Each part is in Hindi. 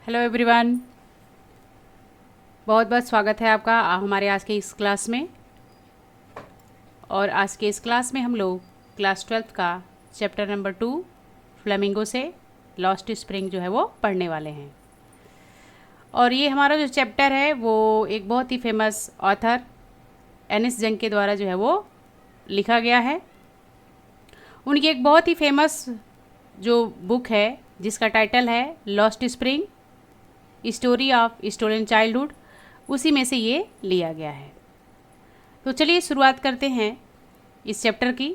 हेलो एवरीवन, बहुत बहुत स्वागत है आपका हमारे आज के इस क्लास में। और आज के इस क्लास में हम लोग क्लास 12th का चैप्टर नंबर 2 फ्लेमिंगो से लॉस्ट स्प्रिंग जो है वो पढ़ने वाले हैं। और ये हमारा जो चैप्टर है वो एक बहुत ही फेमस ऑथर एनिस जंग के द्वारा जो है वो लिखा गया है। उनकी एक बहुत ही फेमस जो बुक है जिसका टाइटल है lost spring story of stolen childhood, उसी में से ये लिया गया है। तो चलिए शुरुआत करते हैं इस चैप्टर की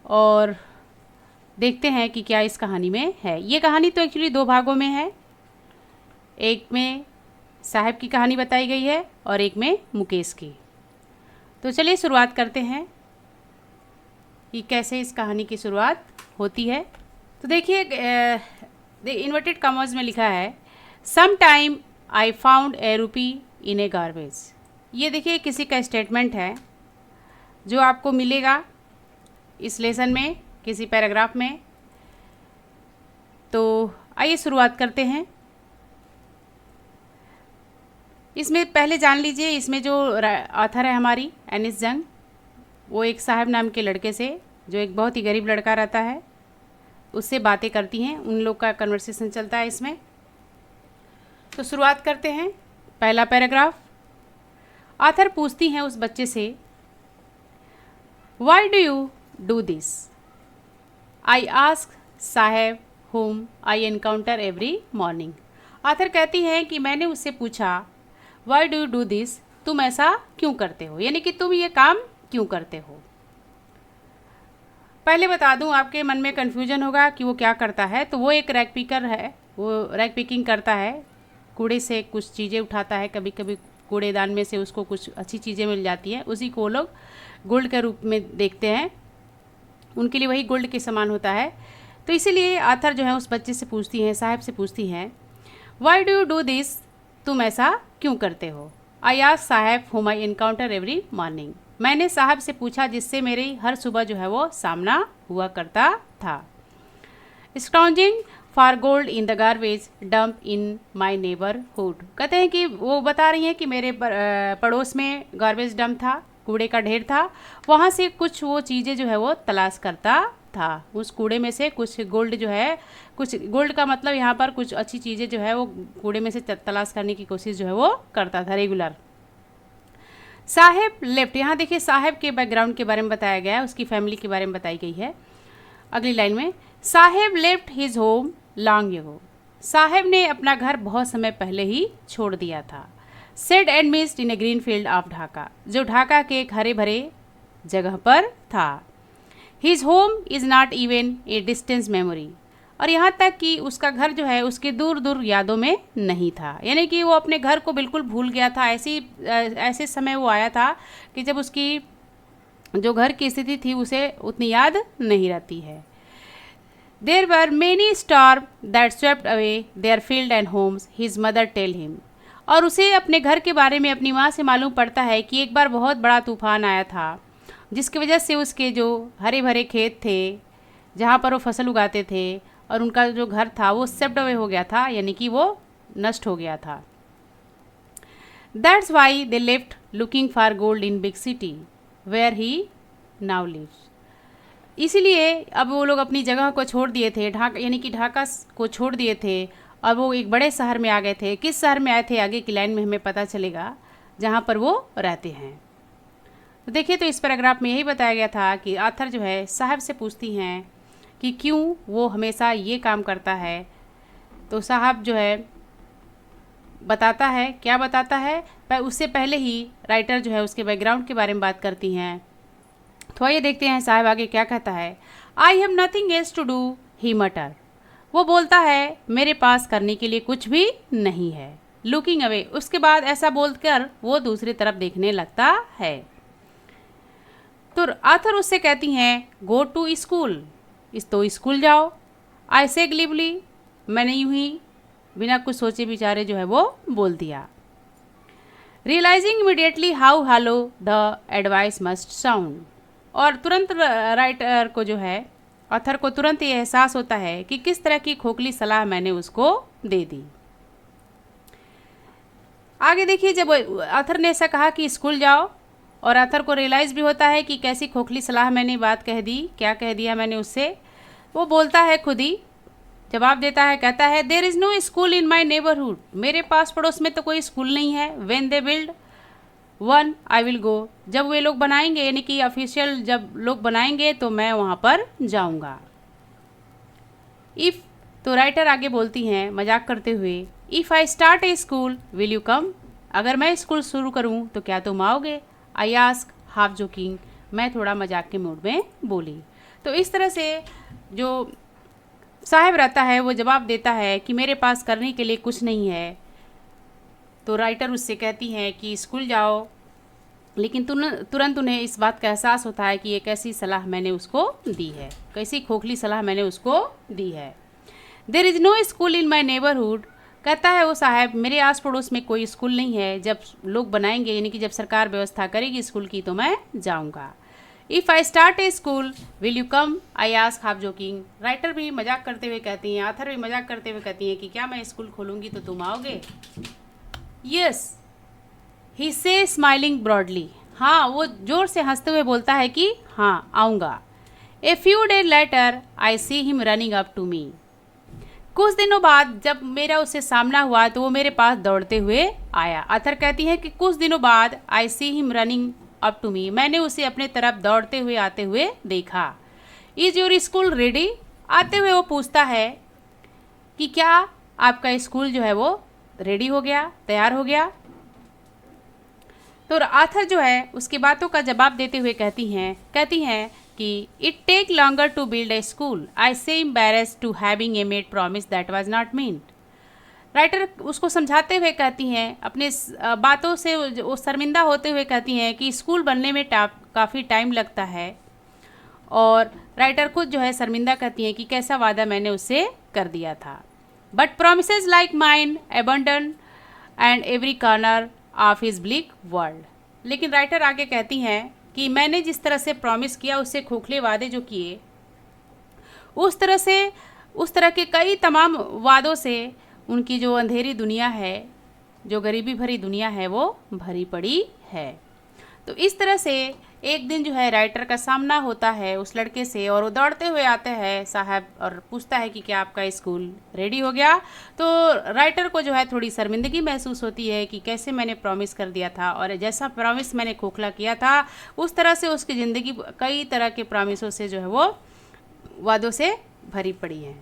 और देखते हैं कि क्या इस कहानी में है। ये कहानी तो एक्चुअली 2 भागों में है। एक में साहब की कहानी बताई गई है और एक में मुकेश की। तो चलिए शुरुआत करते हैं कि कैसे इस कहानी की शुरुआत होती है। तो देखिए इन्वर्टेड कॉमर्स में लिखा है some time I found a रूपी इन ए गार्बेज। ये देखिए किसी का स्टेटमेंट है जो आपको मिलेगा इस लेसन में किसी पैराग्राफ में। तो आइए शुरुआत करते हैं। इसमें पहले जान लीजिए, इसमें जो ऑथर है हमारी एनिस जंग, वो एक साहब नाम के लड़के से, जो एक बहुत ही गरीब लड़का रहता है, उससे बातें करती हैं। उन लोग का कन्वर्सेशन चलता है इसमें। तो शुरुआत करते हैं। पहला पैराग्राफ। ऑथर पूछती हैं उस बच्चे से, why do you do this? I ask Saheb whom I encounter every morning. Author कहती हैं कि मैंने उससे पूछा, why do you do this, तुम ऐसा क्यों करते हो, यानी कि तुम ये काम क्यों करते हो। पहले बता दूं, आपके मन में कन्फ्यूजन होगा कि वो क्या करता है। तो वो एक रैक पिकर है, वो रैक पिकिंग करता है, कूड़े से कुछ चीज़ें उठाता है। कभी कभी कूड़ेदान में से उसको कुछ अच्छी चीज़ें मिल जाती हैं, उसी को वो लोग गोल्ड के रूप में देखते हैं, उनके लिए वही गोल्ड के समान होता है। तो इसीलिए ऑथर जो है उस बच्चे से पूछती हैं, साहब से पूछती हैं, Y do you do this, तुम ऐसा क्यों करते हो। आई आस्क साहब whom I encounter every morning. मैंने साहब से पूछा जिससे मेरी हर सुबह जो है वो सामना हुआ करता था। Scrounging for gold in the garbage dump in my neighbourhood. कहते हैं कि वो बता रही हैं कि मेरे पड़ोस में गार्बेज डंप था, कूड़े का ढेर था, वहाँ से कुछ वो चीज़ें जो है वो तलाश करता था। उस कूड़े में से कुछ गोल्ड जो है, कुछ गोल्ड का मतलब यहाँ पर कुछ अच्छी चीज़ें जो है वो कूड़े में से तलाश करने की कोशिश जो है वो करता था रेगुलर। साहेब लेफ्ट, यहाँ देखिए साहेब के बैकग्राउंड के बारे में बताया गया है, उसकी फैमिली के बारे में बताई गई है। अगली लाइन में, Saheb left his home long ago. Saheb ने अपना घर बहुत समय पहले ही छोड़ दिया था। Said and missed in A green field of Dhaka, जो ढाका के एक हरे भरे जगह पर था। His home is not even a distance memory, और यहाँ तक कि उसका घर जो है उसके दूर दूर यादों में नहीं था, यानी कि वो अपने घर को बिल्कुल भूल गया था। ऐसे समय वो आया था कि जब उसकी जो घर की स्थिति थी उसे उतनी याद नहीं रहती है। There were many storm that swept away their field and homes, his mother tell him. और उसे अपने घर के बारे में अपनी माँ से मालूम पड़ता है कि एक बार बहुत बड़ा तूफान आया था, जिसकी वजह से उसके जो हरे भरे खेत थे जहाँ पर वो फसल उगाते थे और उनका जो घर था वो स्वेप्ट अवे हो गया था, यानी कि वो नष्ट हो गया था। That's why they left looking for gold in big city where he now lives. इसीलिए अब वो लोग अपनी जगह को छोड़ दिए थे, ढाका यानी कि ढाका को छोड़ दिए थे, और वो एक बड़े शहर में आ गए थे। किस शहर में आए थे आगे की लाइन में हमें पता चलेगा, जहाँ पर वो रहते हैं। तो देखिए, तो इस पैराग्राफ में यही बताया गया था कि ऑथर जो है साहब से पूछती हैं कि क्यों वो हमेशा ये काम करता है। तो साहब जो है बताता है, क्या बताता है, पर उससे पहले ही राइटर जो है उसके बैकग्राउंड के बारे में बात करती हैं। तो आइए देखते हैं साहब आगे क्या कहता है। I have nothing else to do, he mutter. वो बोलता है मेरे पास करने के लिए कुछ भी नहीं है। लुकिंग अवे, उसके बाद ऐसा बोलकर वो दूसरी तरफ देखने लगता है। तो आथर उससे कहती हैं, गो टू स्कूल, तो स्कूल जाओ। आई से ग्लिवली, मैंने यूं ही बिना कुछ सोचे विचारे जो है वो बोल दिया। Realising immediately how hollow the advice must sound, और तुरंत राइटर को जो है ऑथर को तुरंत ये एहसास होता है कि किस तरह की खोखली सलाह मैंने उसको दे दी। आगे देखिए, जब आथर ने ऐसा कहा कि स्कूल जाओ, और आथर को रियलाइज़ भी होता है कि कैसी खोखली सलाह मैंने बात कह दी, क्या कह दिया मैंने उससे। वो बोलता है, खुद ही जवाब देता है, कहता है, there is no school in my neighbourhood, मेरे पास पड़ोस में तो कोई स्कूल नहीं है। When they build one I will go, जब वे लोग बनाएंगे, यानी कि ऑफिशियल जब लोग बनाएंगे तो मैं वहाँ पर जाऊँगा। इफ़, तो राइटर आगे बोलती हैं मजाक करते हुए, if I start A school will you come, अगर मैं स्कूल शुरू करूँ तो क्या तुम आओगे। आई आस्क हाफ जोकिंग, मैं थोड़ा मजाक के मूड में बोली। तो इस तरह से जो साहब रहता है वो जवाब देता है कि मेरे पास करने के लिए कुछ नहीं है। तो राइटर उससे कहती हैं कि स्कूल जाओ, लेकिन तुरंत उन्हें इस बात का एहसास होता है कि एक ऐसी सलाह मैंने उसको दी है, कैसी खोखली सलाह मैंने उसको दी है। There is no school in my neighbourhood, कहता है वो साहब, मेरे आस पड़ोस में कोई स्कूल नहीं है, जब लोग बनाएंगे, यानी कि जब सरकार व्यवस्था करेगी स्कूल की तो मैं जाऊंगा। If I start A school will you come, I ask half joking, writer भी मजाक करते हुए कहती हैं, आथर भी मजाक करते हुए कहती हैं कि क्या मैं स्कूल खोलूंगी तो तुम आओगे। यस ही से स्माइलिंग ब्रॉडली, हाँ, वो जोर से हंसते हुए बोलता है कि हाँ आऊँगा। A few days later I see him running up to me, कुछ दिनों बाद जब मेरा उससे सामना हुआ तो वो मेरे पास दौड़ते हुए आया। अथर कहती है कि कुछ दिनों बाद I see him running up to me, मैंने उसे अपने तरफ दौड़ते हुए आते हुए देखा। इज योर स्कूल रेडी, आते हुए वो पूछता है कि क्या आपका स्कूल जो है वो रेडी हो गया, तैयार हो गया। तो आथर जो है उसकी बातों का जवाब देते हुए कहती हैं कि it take longer to build a school, I say embarrassed to having a made promise that was not meant. Writer उसको समझाते हुए कहती हैं, अपने बातों से वो शर्मिंदा होते हुए कहती हैं कि स्कूल बनने में काफ़ी टाइम लगता है, और राइटर खुद जो है शर्मिंदा कहती हैं कि कैसा वादा मैंने उससे कर दिया था। But promises like mine abandon and every corner of his bleak world, लेकिन राइटर आगे कहती हैं कि मैंने जिस तरह से प्रॉमिस किया, उससे खोखले वादे जो किए, उस तरह के कई तमाम वादों से उनकी जो अंधेरी दुनिया है, जो गरीबी भरी दुनिया है, वो भरी पड़ी है। तो इस तरह से एक दिन जो है राइटर का सामना होता है उस लड़के से, और वो दौड़ते हुए आते हैं साहब और पूछता है कि क्या आपका स्कूल रेडी हो गया। तो राइटर को जो है थोड़ी शर्मिंदगी महसूस होती है कि कैसे मैंने प्रॉमिस कर दिया था, और जैसा प्रॉमिस मैंने खोखला किया था उस तरह से उसकी ज़िंदगी कई तरह के प्रॉमिसों से जो है वो वादों से भरी पड़ी है।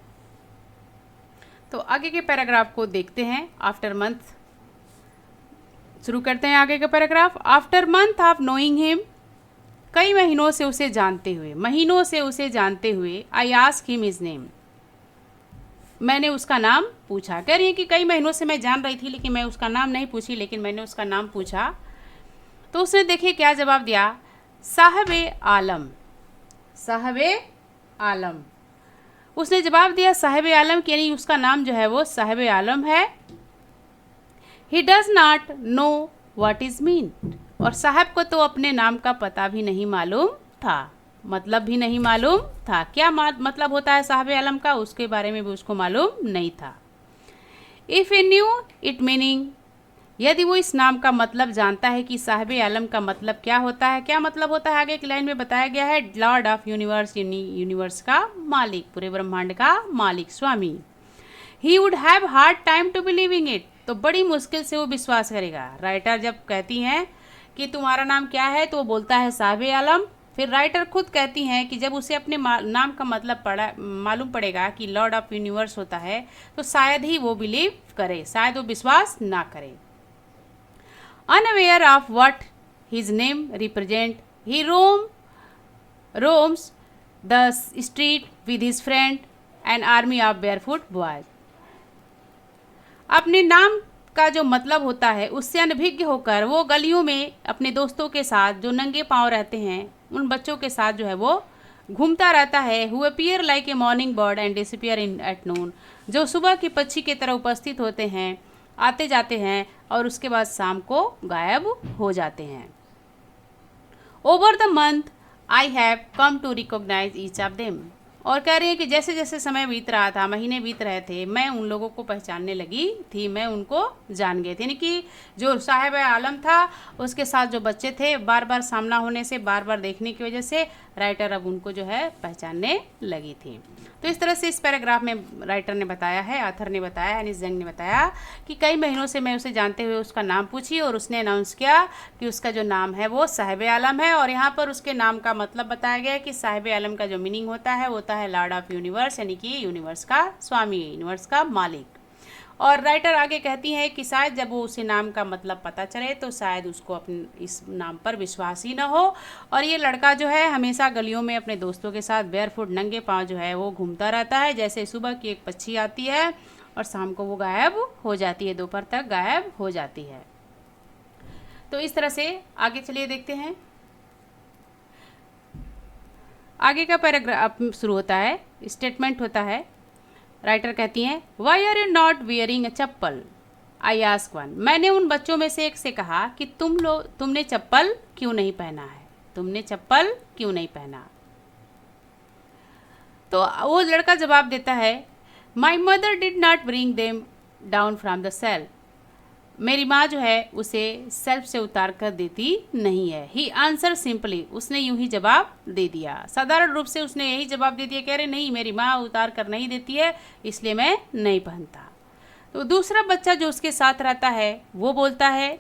तो आगे के पैराग्राफ को देखते हैं। आफ्टर मंथ, शुरू करते हैं आगे का paragraph. After month of knowing him, कई महीनों से उसे जानते हुए I ask him his name, मैंने उसका नाम पूछा। कह रही है कि कई महीनों से मैं जान रही थी लेकिन मैं उसका नाम नहीं पूछी, लेकिन मैंने उसका नाम पूछा। तो उसने देखिए क्या जवाब दिया, साहबे आलम। साहबे आलम, उसने जवाब दिया साहबे आलम, यानी उसका नाम जो है वो साहबे आलम है। He does not know what is mean, और साहब को तो अपने नाम का पता भी नहीं मालूम था, मतलब भी नहीं मालूम था। क्या मतलब होता है साहब आलम का, उसके बारे में भी उसको मालूम नहीं था। If he knew it meaning, यदि वो इस नाम का मतलब जानता है कि साहब आलम का मतलब क्या होता है। क्या मतलब होता है, आगे एक लाइन में बताया गया है, लॉर्ड ऑफ यूनिवर्स, यूनिवर्स का मालिक, पूरे ब्रह्मांड का मालिक, स्वामी। He would have hard time to believing it, तो बड़ी मुश्किल से वो विश्वास करेगा। राइटर जब कहती हैं कि तुम्हारा नाम क्या है तो वो बोलता है साहब आलम। फिर राइटर खुद कहती हैं कि जब उसे अपने नाम का मतलब मालूम पड़ेगा कि लॉर्ड ऑफ यूनिवर्स होता है तो शायद ही वो बिलीव करे, शायद वो विश्वास ना करे। Unaware of what his name represent, he roams the street with his friend an army of barefoot boys, अपने नाम का जो मतलब होता है उससे अनभिज्ञ होकर वो गलियों में अपने दोस्तों के साथ जो नंगे पांव रहते हैं उन बच्चों के साथ जो है वो घूमता रहता है। Who appear like a morning bird and disappear in at noon, जो सुबह की पक्षी की तरह उपस्थित होते हैं, आते जाते हैं और उसके बाद शाम को गायब हो जाते हैं। Over the month I have come to recognise each of them, और कह रही है कि जैसे जैसे समय बीत रहा था, महीने बीत रहे थे, मैं उन लोगों को पहचानने लगी थी, मैं उनको जान गई थी। यानी कि जो साहिब आलम था उसके साथ जो बच्चे थे, बार बार सामना होने से, बार बार देखने की वजह से राइटर अब उनको जो है पहचानने लगी थी। तो इस तरह से इस पैराग्राफ में राइटर ने बताया है, ऑथर ने बताया, अनीस जंग ने बताया कि कई महीनों से मैं उसे जानते हुए उसका नाम पूछी और उसने अनाउंस किया कि उसका जो नाम है वो साहिब आलम है। और यहाँ पर उसके नाम का मतलब बताया गया है कि साहिब आलम का जो मीनिंग होता है लॉर्ड ऑफ यूनिवर्स, यानी कि यूनिवर्स का स्वामी, यूनिवर्स का मालिक। और राइटर आगे कहती हैं कि शायद जब वो उसे नाम का मतलब पता चले तो शायद उसको अपने इस नाम पर विश्वास ही न हो। और ये लड़का जो है हमेशा गलियों में अपने दोस्तों के साथ बेयरफुट नंगे पांव जो है वो घूमता रहता है। जैसे सुबह की एक पक्षी आती है और शाम को वो गायब हो जाती है, दोपहर तक गायब हो जाती है। तो इस तरह से आगे चलिए देखते हैं। आगे का पैराग्राफ शुरू होता है, स्टेटमेंट होता है। राइटर कहती हैं, why are you not wearing a chappal? I ask one. मैंने उन बच्चों में से एक से कहा कि तुमने चप्पल क्यों नहीं पहना है, तुमने चप्पल क्यों नहीं पहना? तो वो लड़का जवाब देता है, my mother did not bring them down from the self. मेरी माँ जो है उसे सेल्फ से उतार कर देती नहीं है। ही आंसर सिंपली, उसने यूं ही जवाब दे दिया, साधारण रूप से उसने यही जवाब दे दिया, कह रहे नहीं मेरी माँ उतार कर नहीं देती है इसलिए मैं नहीं पहनता। तो दूसरा बच्चा जो उसके साथ रहता है वो बोलता है,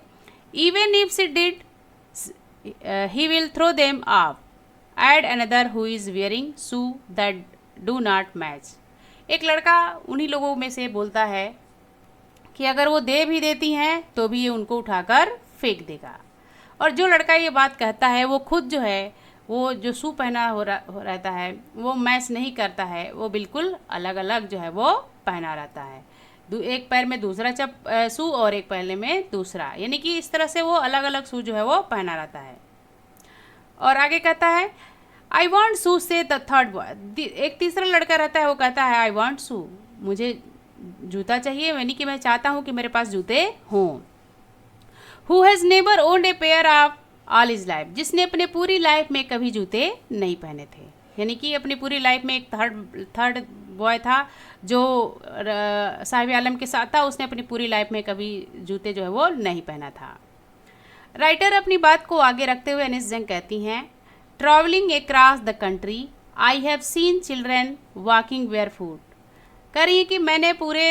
even if she did he will throw them off. Add another who is wearing shoe that do not match. एक लड़का उन्हीं लोगों में से बोलता है कि अगर वो दे भी देती हैं तो भी ये उनको उठाकर फेंक देगा। और जो लड़का ये बात कहता है वो खुद जो है वो जो शू पहना हो रहता है वो मैच नहीं करता है, वो बिल्कुल अलग अलग जो है वो पहना रहता है। एक पैर में दूसरा शू और एक पैर में दूसरा, यानी कि इस तरह से वो अलग अलग शू जो है वो पहना रहता है। और आगे कहता है, आई वॉन्ट शू से द थर्ड बॉय। एक तीसरा लड़का रहता है वो कहता है, आई वॉन्ट शू, मुझे जूता चाहिए, यानी कि मैं चाहता हूँ कि मेरे पास जूते हों। Who has never owned A pair of all is life. जिसने अपने पूरी लाइफ में कभी जूते नहीं पहने थे, यानी कि अपनी पूरी लाइफ में एक थर्ड बॉय था जो साहिब आलम के साथ था, उसने अपनी पूरी लाइफ में कभी जूते जो है वो नहीं पहना था। राइटर अपनी बात को आगे रखते हुए अनीस जंग कहती हैं, travelling across the country I have seen children walking barefoot. कह रही है कि मैंने पूरे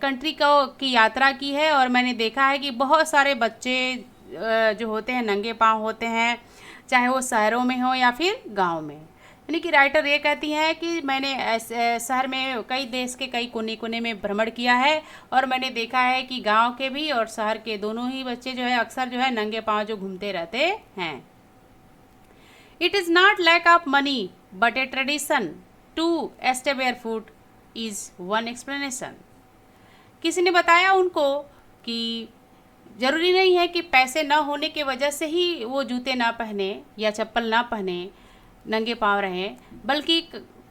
कंट्री की यात्रा की है और मैंने देखा है कि बहुत सारे बच्चे जो होते हैं नंगे पांव होते हैं, चाहे वो शहरों में हो या फिर गांव में। यानी कि राइटर ये कहती हैं कि मैंने शहर में कई देश के कई कोने कोने में भ्रमण किया है और मैंने देखा है कि गांव के भी और शहर के दोनों ही बच्चे जो है अक्सर जो है नंगे पांव जो घूमते रहते हैं। It is not lack of money but a tradition to stay barefoot is one explanation. किसी ने बताया उनको कि जरूरी नहीं है कि पैसे ना होने की वजह से ही वो जूते ना पहने या चप्पल ना पहने, नंगे पांव रहें, बल्कि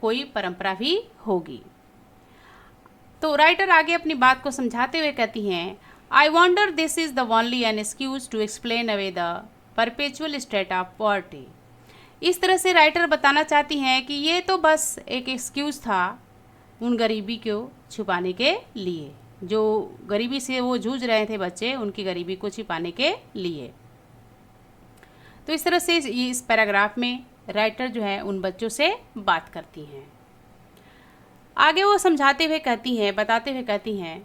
कोई परंपरा भी होगी। तो राइटर आगे अपनी बात को समझाते हुए कहती हैं, I wonder this is the only an excuse to explain away the perpetual state of poverty. इस तरह से राइटर बताना चाहती हैं कि ये तो बस एक एक्सक्यूज़ था उन गरीबी को छुपाने के लिए, जो गरीबी से वो जूझ रहे थे बच्चे, उनकी गरीबी को छिपाने के लिए। तो इस तरह से इस पैराग्राफ में राइटर जो है उन बच्चों से बात करती हैं। आगे वो समझाते हुए कहती हैं, बताते हुए कहती हैं,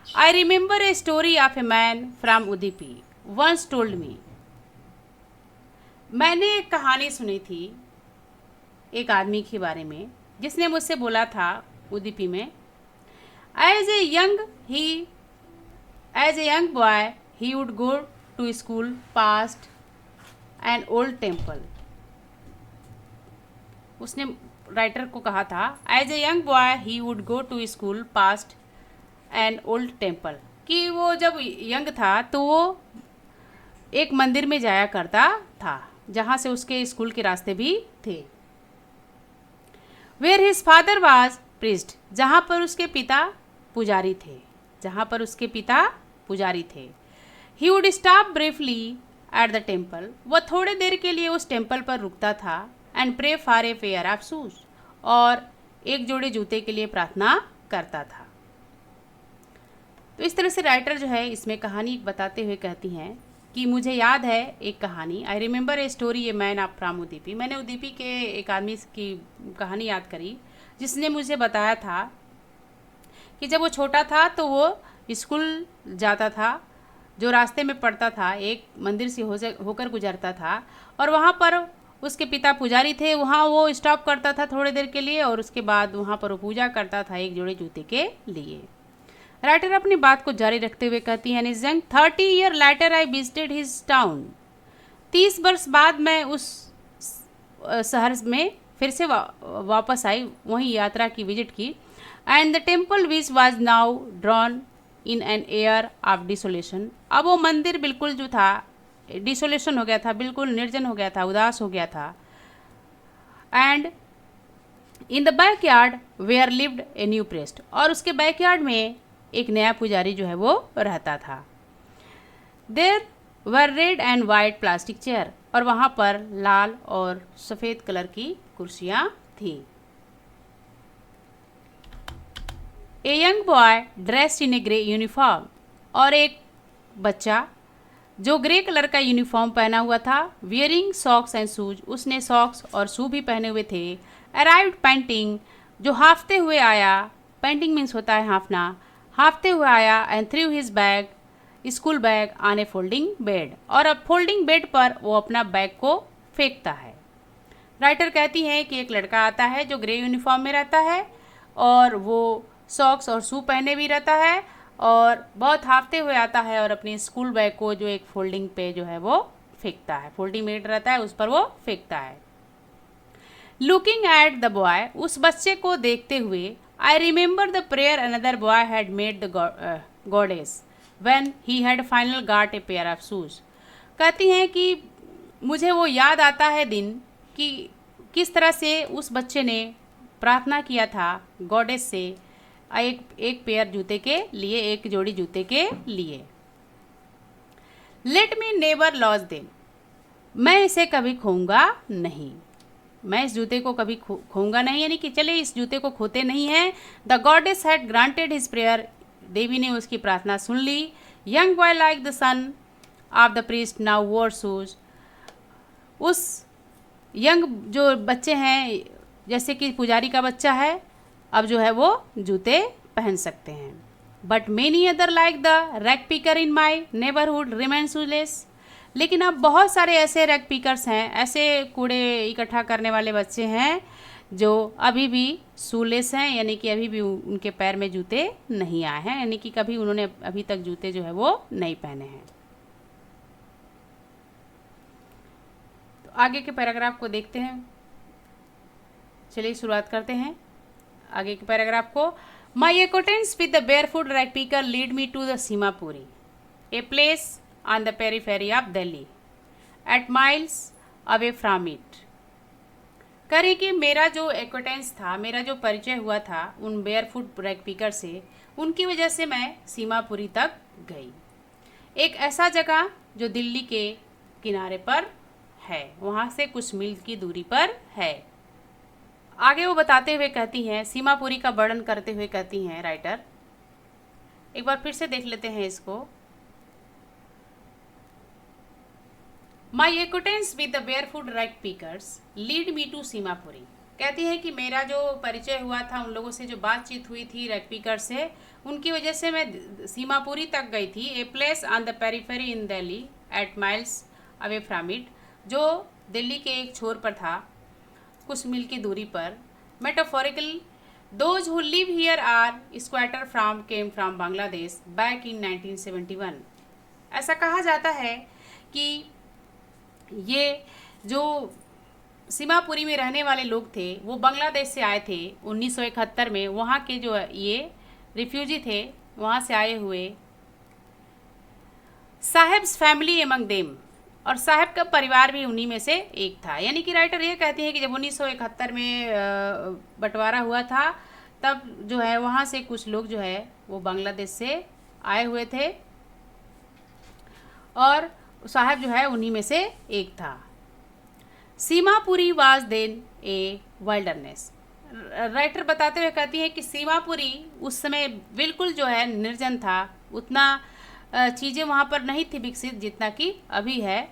I remember a story of a man from Udupi once told me. मैंने एक कहानी सुनी थी एक आदमी के बारे में जिसने मुझसे बोला था उदुपी में, as a young boy he would go to school past an old temple. उसने राइटर को कहा था, as a young boy he would go to school past an old temple, कि वो जब यंग था तो वो एक मंदिर में जाया करता था जहाँ से उसके स्कूल के रास्ते भी थे। Where his father was priest, जहाँ पर उसके पिता पुजारी थे, जहाँ पर उसके पिता पुजारी थे। He would stop briefly at the temple, वह थोड़े देर के लिए उस टेम्पल पर रुकता था। And pray for a pair of shoes, और एक जोड़े जूते के लिए प्रार्थना करता था। तो इस तरह से राइटर जो है इसमें कहानी बताते हुए कहती हैं कि मुझे याद है एक कहानी, I remember a story a man of from Udupi. मैंने उदीपी के एक आदमी की कहानी याद करी जिसने मुझे बताया था कि जब वो छोटा था तो वो स्कूल जाता था, जो रास्ते में पड़ता था एक मंदिर से होकर गुजरता था, और वहाँ पर उसके पिता पुजारी थे। वहाँ वो स्टॉप करता था थोड़ी देर के लिए, और उसके बाद वहाँ पर वो पूजा करता था एक जोड़े जूते के लिए। राइटर अपनी बात को जारी रखते हुए कहती है, is young 30 year later I visited his town. 30 वर्ष बाद मैं उस शहर में फिर से वापस आई, वहीं यात्रा की विजिट की। And the temple which was now drawn in an air of desolation. अब वो मंदिर बिल्कुल जो था डिसोलेशन हो गया था, बिल्कुल निर्जन हो गया था, उदास हो गया था। And in the backyard where lived a new priest, और उसके बैकयार्ड में एक नया पुजारी जो है वो रहता था। There were red and white plastic chair, और वहाँ पर लाल और सफ़ेद कलर की कुर्सियाँ थी। ए young boy dressed in A grey uniform, और एक बच्चा जो ग्रे कलर का यूनिफॉर्म पहना हुआ था, वियरिंग सॉक्स एंड शूज, उसने सॉक्स और शू भी पहने हुए थे। अराइव्ड पेंटिंग, जो हाँफते हुए आया, पेंटिंग मीन्स होता है हाँफना, हाँफते हुए आया। And through his bag, school bag on A folding bed, और अब फोल्डिंग बेड पर वो अपना बैग को फेंकता है। राइटर कहती है कि एक लड़का आता है जो ग्रे यूनिफॉर्म में रहता है, और वो सॉक्स और शू पहने भी रहता है, और बहुत हाँफते हुए आता है, और अपनी स्कूल बैग को जो एक फोल्डिंग पे जो है वो फेंकता है, फोल्डिंग बेड रहता है उस पर वो फेंकता है। लुकिंग एट द बॉय, उस बच्चे को देखते हुए, I remember the prayer another boy had made the goddess when he had final got a pair of shoes. कहती हैं कि मुझे वो याद आता है दिन कि किस तरह से उस बच्चे ने प्रार्थना किया था गॉडेस से एक पेयर जूते के लिए, एक जोड़ी जूते के लिए। Let me never loss them, मैं इसे कभी खोऊंगा नहीं, मैं इस जूते को कभी खोऊंगा नहीं, यानी कि चले इस जूते को खोते नहीं हैं। The goddess had granted his prayer, देवी ने उसकी प्रार्थना सुन ली। Young boy like the son of the priest now wore shoes, उस यंग जो बच्चे हैं जैसे कि पुजारी का बच्चा है, अब जो है वो जूते पहन सकते हैं। But many other like the rack picker in my neighbourhood remain shoelace, लेकिन अब बहुत सारे ऐसे रैक पिकर्स हैं, ऐसे कूड़े इकट्ठा करने वाले बच्चे हैं जो अभी भी शूलेस हैं, यानी कि अभी भी उनके पैर में जूते नहीं आए हैं, यानी कि कभी उन्होंने अभी तक जूते जो है वो नहीं पहने हैं। तो आगे के पैराग्राफ को देखते हैं, चलिए शुरुआत करते हैं आगे के पैराग्राफ को। My acquaintance with the barefoot rag picker lead me to the Seemapuri, a place on the periphery of Delhi eight miles away from it. करें कि मेरा जो एक्वेंटेंस था, मेरा जो परिचय हुआ था उन बेयरफुट रैक पिकर से, उनकी वजह से मैं सीमापुरी तक गई, एक ऐसा जगह जो दिल्ली के किनारे पर है, वहाँ से कुछ मील की दूरी पर है। आगे वो बताते हुए कहती हैं, सीमापुरी का वर्णन करते हुए कहती हैं राइटर, एक बार फिर से देख लेते हैं इसको। My acquaintance with the barefoot rag pickers lead me to Seemapuri, कहती है कि मेरा जो परिचय हुआ था, उन लोगों से जो बातचीत हुई थी रैक पिकर से, उनकी वजह से मैं सीमापुरी तक गई थी। A place on the periphery in Delhi eight miles away from it, जो दिल्ली के एक छोर पर था, कुछ मील की दूरी पर। Metaphorical, those who live here are squatter from came from Bangladesh back in 1971। ऐसा कहा जाता है कि ये जो सीमापुरी में रहने वाले लोग थे वो बांग्लादेश से आए थे 1971 में, वहाँ के जो ये रिफ्यूजी थे वहाँ से आए हुए। साहेब्स फैमिली एमंग देम, और साहब का परिवार भी उन्हीं में से एक था। यानी कि राइटर ये कहती है कि जब 1971 में बंटवारा हुआ था, तब जो है वहाँ से कुछ लोग जो है वो बांग्लादेश से आए हुए थे, और साहब जो है उन्हीं में से एक था। Seemapuri was then a wilderness. Writer बताते हुए कहती है कि सीमापुरी उस समय बिल्कुल जो है निर्जन था, उतना चीज़ें वहाँ पर नहीं थी विकसित जितना कि अभी है।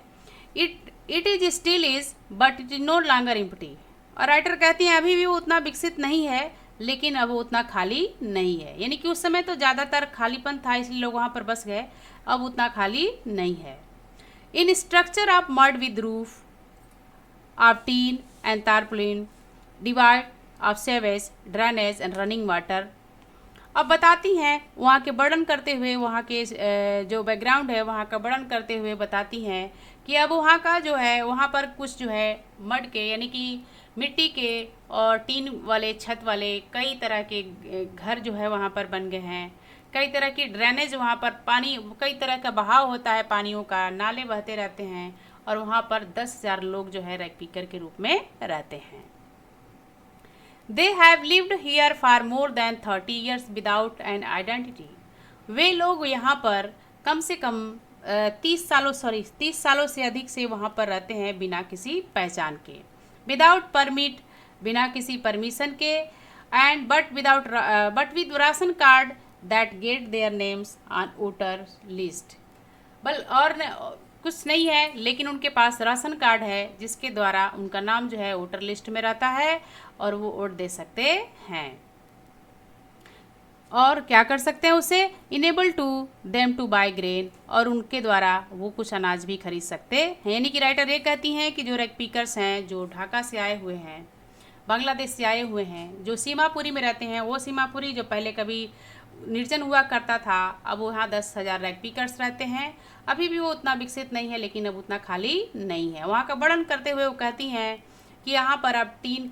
It is still is but it is no longer empty. और राइटर कहती हैं अभी भी वो उतना विकसित नहीं है, लेकिन अब वो उतना खाली नहीं है। यानी कि उस समय तो ज़्यादातर खालीपन था, इसलिए लोग वहाँ पर बस गए, अब उतना खाली नहीं है। In structure of mud with roof of tin and tarpaulin divide of sewage drainage and running water. अब बताती हैं वहाँ के वर्णन करते हुए, वहाँ के जो बैकग्राउंड है वहाँ का वर्णन करते हुए बताती हैं कि अब वहाँ का जो है, वहाँ पर कुछ जो है मड के यानी कि मिट्टी के और टीन वाले छत वाले कई तरह के घर जो है वहाँ पर बन गए हैं। कई तरह की ड्रेनेज, वहाँ पर पानी, कई तरह का बहाव होता है पानियों का, नाले बहते रहते हैं और वहाँ पर 10,000 लोग जो है रैग पिकर के रूप में रहते हैं। They have lived here for more than 30 years without an identity. वे लोग यहाँ पर कम से कम 30 सालों से अधिक से वहाँ पर रहते हैं बिना किसी पहचान के, विदाउट परमिट, बिना किसी परमिशन के, and but with ration card that get their names on voter list. और कुछ नहीं है, लेकिन उनके पास राशन कार्ड है जिसके द्वारा उनका नाम जो है वोटर लिस्ट में रहता है और वो वोट दे सकते हैं। और क्या कर सकते हैं उसे, enable to them to buy grain, और उनके द्वारा वो कुछ अनाज भी खरीद सकते हैं। यानी कि राइटर ये कहती हैं कि जो रैग पिकर्स हैं, जो ढाका से आए हुए हैं, बांग्लादेश से आए हुए हैं, जो सीमापुरी में रहते हैं, वो सीमापुरी जो पहले कभी निर्जन हुआ करता था, अब वहाँ 10,000 रैग पिकर्स रहते हैं। अभी भी वो उतना विकसित नहीं है, लेकिन अब उतना खाली नहीं है। वहाँ का वर्णन करते हुए वो कहती हैं कि यहाँ पर अब टीन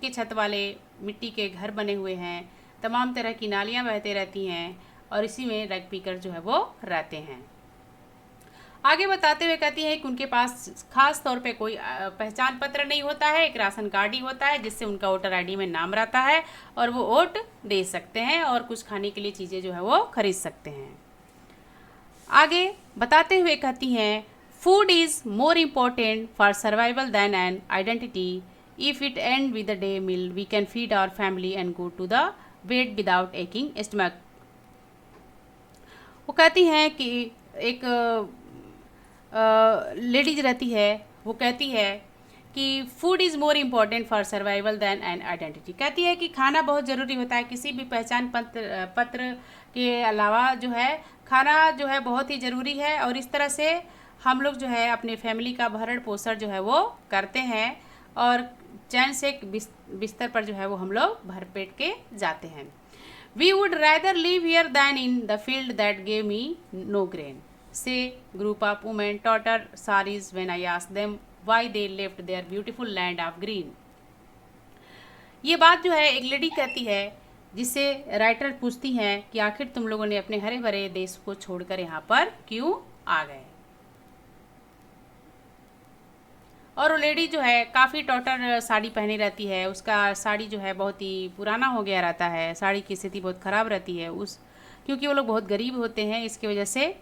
के छत वाले मिट्टी के घर बने हुए हैं, तमाम तरह की नालियाँ बहते रहती हैं और इसी में रैग पिकर जो है वो रहते हैं। आगे बताते हुए कहती है कि उनके पास खास तौर पे कोई पहचान पत्र नहीं होता है, एक राशन कार्ड ही होता है जिससे उनका वोटर आईडी में नाम रहता है और वो वोट दे सकते हैं और कुछ खाने के लिए चीज़ें जो है वो खरीद सकते हैं। आगे बताते हुए कहती हैं, food is more important for survival than an identity. If it end with the day meal we can feed our family and go to the bed without aching stomach. वो कहती हैं कि एक लेडीज रहती है, वो कहती है कि food is more important for survival than an identity. कहती है कि खाना बहुत ज़रूरी होता है, किसी भी पहचान पत्र के अलावा जो है खाना जो है बहुत ही ज़रूरी है। और इस तरह से हम लोग जो है अपने फैमिली का भरण पोषण जो है वो करते हैं और चैन से बिस्तर पर जो है वो हम लोग भरपेट के जाते हैं। We would rather live here than in the field that gave me no grain say group of women tattered saris when I asked them why they left their beautiful land of green. ये बात जो है एक लेडी कहती है, जिससे राइटर पूछती हैं कि आखिर तुम लोगों ने अपने हरे भरे देश को छोड़कर यहाँ पर क्यों आ गए। और वो लेडी जो है काफ़ी टॉटर साड़ी पहनी रहती है, उसका साड़ी जो है बहुत ही पुराना हो गया रहता है, साड़ी की स्थिति बहुत ख़राब रहती है क्योंकि वो लोग बहुत गरीब होते हैं, इसकी वजह से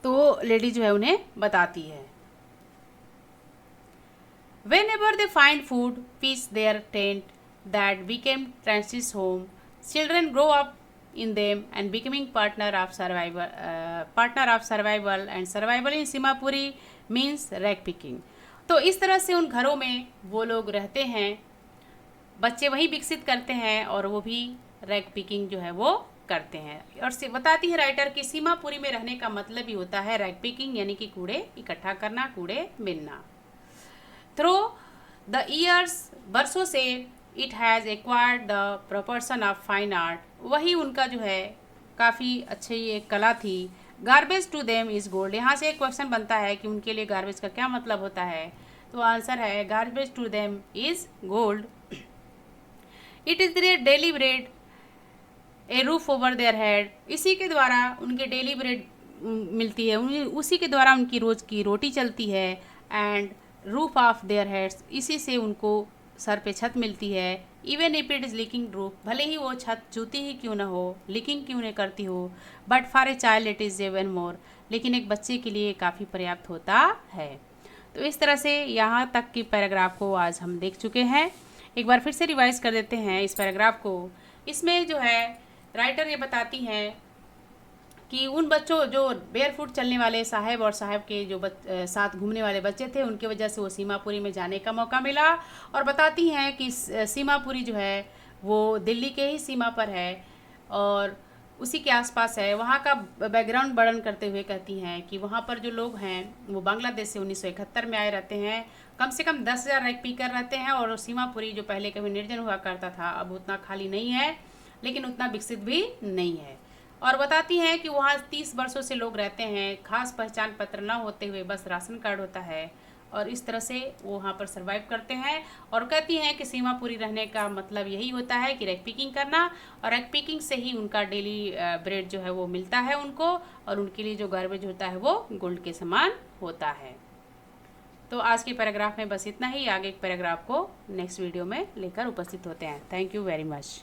तो वो लेडी जो है उन्हें बताती है। Whenever they find food, pitch their tent that became Francis' home. Children grow up in them and becoming partner of survival and survival in Simapuri means rag picking. तो इस तरह से उन घरों में वो लोग रहते हैं, बच्चे वही विकसित करते हैं और वो भी रैग पिकिंग जो है वो करते हैं। और बताती है राइटर कि सीमापुरी में रहने का मतलब ही होता है रैग पिकिंग, यानी कि कूड़े इकट्ठा करना, कूड़े मिलना। थ्रू द ईयर्स, बरसों से, it has acquired the proportion of fine art, वही उनका जो है काफ़ी अच्छी एक कला थी। Garbage to them is gold. यहाँ से एक क्वेश्चन बनता है कि उनके लिए गार्बेज का क्या मतलब होता है, तो आंसर है garbage to them is gold. It is their daily bread, a roof over their head. इसी के द्वारा उनके डेली ब्रेड मिलती है, उसी के द्वारा उनकी रोज़ की रोटी चलती है। And roof of their heads, इसी से उनको सर पे छत मिलती है। Even if it is leaking roof, भले ही वो छत चूती ही क्यों ना हो, लीकिंग क्यों नहीं करती हो, but for a child it is even more, लेकिन एक बच्चे के लिए काफ़ी पर्याप्त होता है। तो इस तरह से यहाँ तक की पैराग्राफ को आज हम देख चुके हैं। एक बार फिर से रिवाइज कर देते हैं इस पैराग्राफ को। इसमें जो है राइटर ये बताती हैं कि उन बच्चों जो बेयरफुट चलने वाले साहब और साहब के जो साथ घूमने वाले बच्चे थे, उनकी वजह से वो सीमापुरी में जाने का मौका मिला। और बताती हैं कि सीमापुरी जो है वो दिल्ली के ही सीमा पर है और उसी के आसपास है। वहाँ का बैकग्राउंड वर्णन करते हुए कहती हैं कि वहाँ पर जो लोग हैं वो बांग्लादेश से 1971 में आए रहते हैं। कम से कम 10,000 रैक पीकर रहते हैं और सीमापुरी जो पहले कभी निर्जन हुआ करता था अब उतना खाली नहीं है, लेकिन उतना विकसित भी नहीं है। और बताती हैं कि वहाँ 30 वर्षों से लोग रहते हैं, खास पहचान पत्र ना होते हुए बस राशन कार्ड होता है और इस तरह से वो वहाँ पर सर्वाइव करते हैं। और कहती हैं कि सीमापुरी रहने का मतलब यही होता है कि रैक पिकिंग करना, और रैक पिकिंग से ही उनका डेली ब्रेड जो है वो मिलता है उनको, और उनके लिए जो गार्बेज होता है वो गोल्ड के समान होता है। तो आज के पैराग्राफ में बस इतना ही। आगे एक पैराग्राफ को नेक्स्ट वीडियो में लेकर उपस्थित होते हैं। Thank you very much.